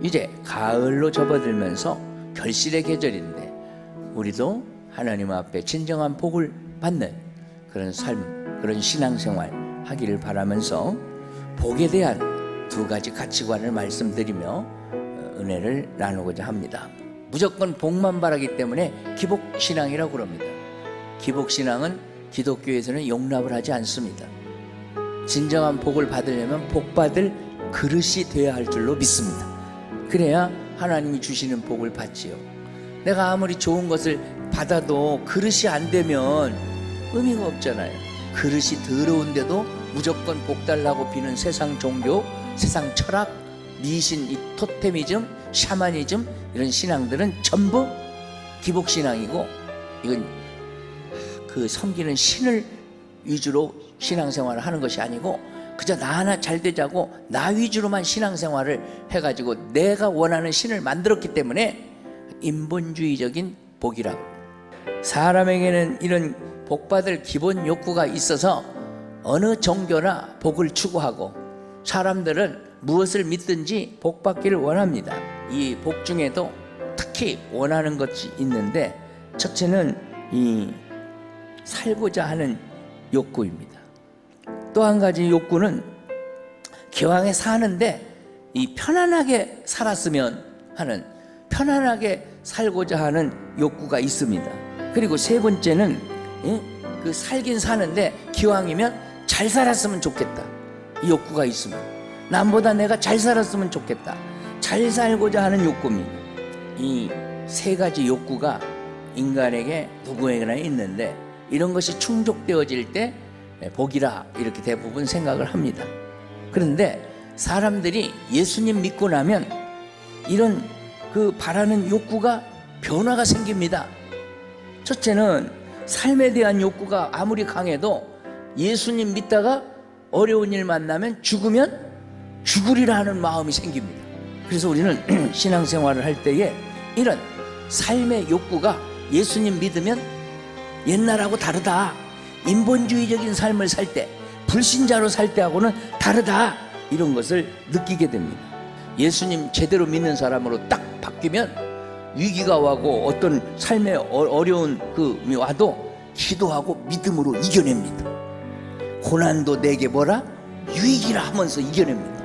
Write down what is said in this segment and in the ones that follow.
이제 가을로 접어들면서 결실의 계절인데 우리도 하나님 앞에 진정한 복을 받는 그런 삶, 그런 신앙생활 하기를 바라면서 복에 대한 두 가지 가치관을 말씀드리며 은혜를 나누고자 합니다. 무조건 복만 바라기 때문에 기복신앙이라고 그럽니다. 기복신앙은 기독교에서는 용납을 하지 않습니다. 진정한 복을 받으려면 복받을 그릇이 되어야 할 줄로 믿습니다. 그래야 하나님이 주시는 복을 받지요. 내가 아무리 좋은 것을 받아도 그릇이 안 되면 의미가 없잖아요. 그릇이 더러운데도 무조건 복 달라고 비는 세상 종교, 세상 철학, 미신, 이 토테미즘, 샤머니즘 이런 신앙들은 전부 기복신앙이고, 이건 그 섬기는 신을 위주로 신앙생활을 하는 것이 아니고 그저 나 하나 잘 되자고 나 위주로만 신앙생활을 해가지고 내가 원하는 신을 만들었기 때문에 인본주의적인 복이라고. 사람에게는 이런 복받을 기본 욕구가 있어서 어느 종교나 복을 추구하고 사람들은 무엇을 믿든지 복받기를 원합니다. 이 복 중에도 특히 원하는 것이 있는데 첫째는 이 살고자 하는 욕구입니다. 또 한 가지 욕구는 기왕에 사는데 이 편안하게 살았으면 하는, 편안하게 살고자 하는 욕구가 있습니다. 그리고 세 번째는 그 살긴 사는데 기왕이면 잘 살았으면 좋겠다, 이 욕구가 있습니다. 남보다 내가 잘 살았으면 좋겠다, 잘 살고자 하는 욕구입니다. 이 세 가지 욕구가 인간에게 누구에게나 있는데 이런 것이 충족되어질 때 복이라 이렇게 대부분 생각을 합니다. 그런데 사람들이 예수님 믿고 나면 이런 그 바라는 욕구가 변화가 생깁니다. 첫째는 삶에 대한 욕구가 아무리 강해도 예수님 믿다가 어려운 일 만나면 죽으면 죽으리라 하는 마음이 생깁니다. 그래서 우리는 신앙생활을 할 때에 이런 삶의 욕구가 예수님 믿으면 옛날하고 다르다, 인본주의적인 삶을 살 때, 불신자로 살 때하고는 다르다, 이런 것을 느끼게 됩니다. 예수님 제대로 믿는 사람으로 딱 바뀌면 위기가 와고 어떤 삶의 어려운 그 와도 기도하고 믿음으로 이겨냅니다. 고난도 내게 뭐라? 유익이라 하면서 이겨냅니다.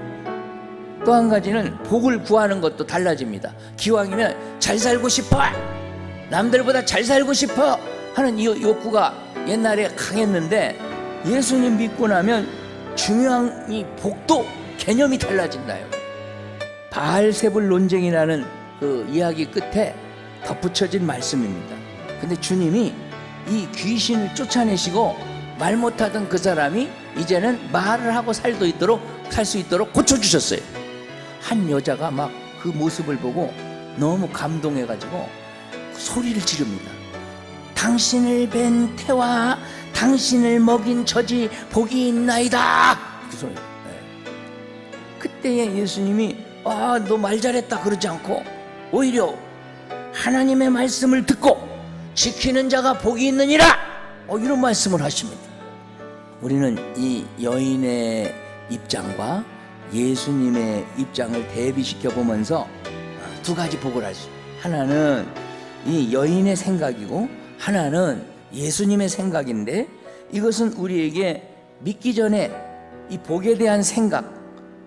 또 한 가지는 복을 구하는 것도 달라집니다. 기왕이면 잘 살고 싶어, 남들보다 잘 살고 싶어 하는 이 욕구가 옛날에 강했는데 예수님 믿고 나면 중요한 이 복도 개념이 달라진다요. 바알세불 논쟁이라는 그 이야기 끝에 덧붙여진 말씀입니다. 근데 주님이 이 귀신을 쫓아내시고 말 못하던 그 사람이 이제는 말을 하고 살 수 있도록 고쳐주셨어요. 한 여자가 막 그 모습을 보고 너무 감동해가지고 소리를 지릅니다. 당신을 뵌 태와 당신을 먹인 저지 복이 있나이다, 그 소리. 그때에 예수님이 너 말 잘했다 그러지 않고 오히려 하나님의 말씀을 듣고 지키는 자가 복이 있느니라, 이런 말씀을 하십니다. 우리는 이 여인의 입장과 예수님의 입장을 대비시켜 보면서 두 가지 복을 하죠. 하나는 이 여인의 생각이고 하나는 예수님의 생각인데, 이것은 우리에게 믿기 전에 이 복에 대한 생각,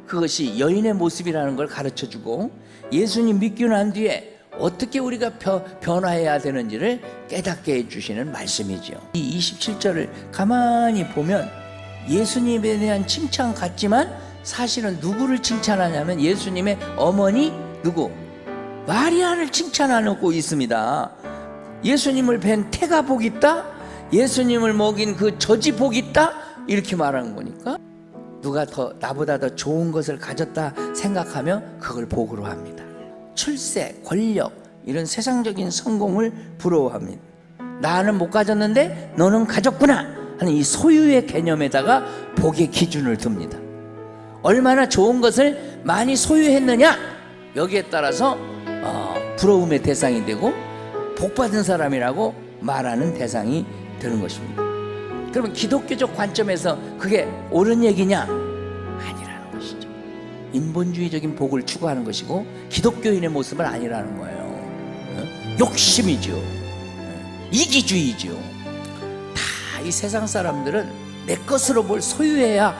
그것이 여인의 모습이라는 걸 가르쳐주고 예수님 믿고 난 뒤에 어떻게 우리가 변화해야 되는지를 깨닫게 해주시는 말씀이죠. 이 27절을 가만히 보면 예수님에 대한 칭찬 같지만 사실은 누구를 칭찬하냐면 예수님의 어머니 누구? 마리아를 칭찬하고 있습니다. 예수님을 뵌 태가 복 있다, 예수님을 먹인 그 저지 복 있다, 이렇게 말하는 거니까 누가 더 나보다 더 좋은 것을 가졌다 생각하면 그걸 복으로 합니다. 출세, 권력, 이런 세상적인 성공을 부러워합니다. 나는 못 가졌는데 너는 가졌구나 하는 이 소유의 개념에다가 복의 기준을 둡니다. 얼마나 좋은 것을 많이 소유했느냐, 여기에 따라서 부러움의 대상이 되고 복받은 사람이라고 말하는 대상이 되는 것입니다. 그러면 기독교적 관점에서 그게 옳은 얘기냐? 아니라는 것이죠. 인본주의적인 복을 추구하는 것이고 기독교인의 모습은 아니라는 거예요. 욕심이죠. 이기주의죠. 다 이 세상 사람들은 내 것으로 뭘 소유해야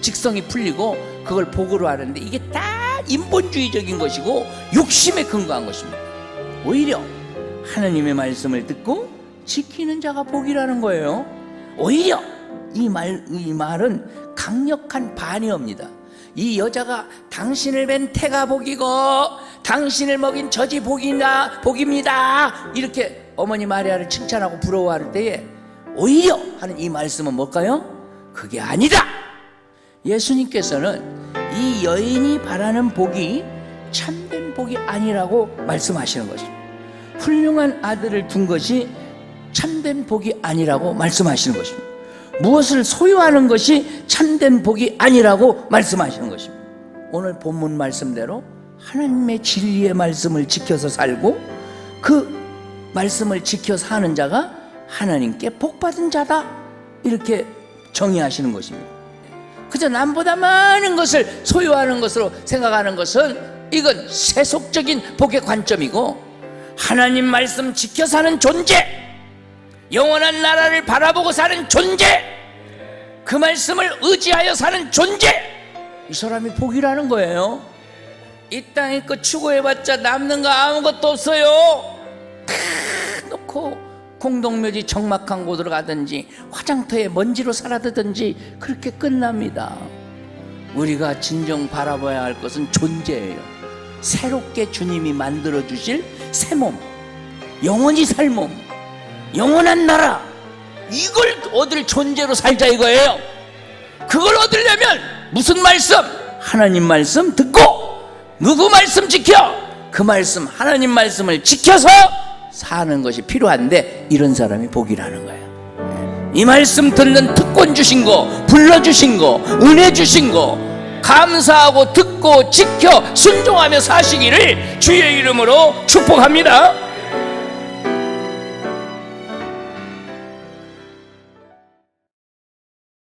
직성이 풀리고 그걸 복으로 하는데 이게 다 인본주의적인 것이고 욕심에 근거한 것입니다. 오히려 하나님의 말씀을 듣고 지키는 자가 복이라는 거예요. 오히려 이 말은 강력한 반의어입니다. 이 여자가 당신을 뵌 태가 복이고 당신을 먹인 젖이 복입니다 이렇게 어머니 마리아를 칭찬하고 부러워할 때에 오히려 하는 이 말씀은 뭘까요? 그게 아니다. 예수님께서는 이 여인이 바라는 복이 참된 복이 아니라고 말씀하시는 것입니다. 훌륭한 아들을 둔 것이 참된 복이 아니라고 말씀하시는 것입니다. 무엇을 소유하는 것이 참된 복이 아니라고 말씀하시는 것입니다. 오늘 본문 말씀대로 하나님의 진리의 말씀을 지켜서 살고 그 말씀을 지켜서 사는 자가 하나님께 복받은 자다 이렇게 정의하시는 것입니다. 그저 남보다 많은 것을 소유하는 것으로 생각하는 것은 이건 세속적인 복의 관점이고 하나님 말씀 지켜 사는 존재, 영원한 나라를 바라보고 사는 존재, 그 말씀을 의지하여 사는 존재, 이 사람이 복이라는 거예요. 이 땅의 것 추구해봤자 남는 거 아무것도 없어요. 다 놓고 공동묘지 적막한 곳으로 가든지 화장터에 먼지로 사라지든지 그렇게 끝납니다. 우리가 진정 바라봐야 할 것은 존재예요. 새롭게 주님이 만들어주실 새 몸, 영원히 살 몸, 영원한 나라, 이걸 얻을 존재로 살자 이거예요. 그걸 얻으려면 무슨 말씀? 하나님 말씀 듣고 누구 말씀 지켜? 그 말씀, 하나님 말씀을 지켜서 사는 것이 필요한데 이런 사람이 복이라는 거예요. 이 말씀 듣는 특권 주신 거, 불러주신 거, 은혜 주신 거 감사하고 듣고 지켜 순종하며 사시기를 주의 이름으로 축복합니다.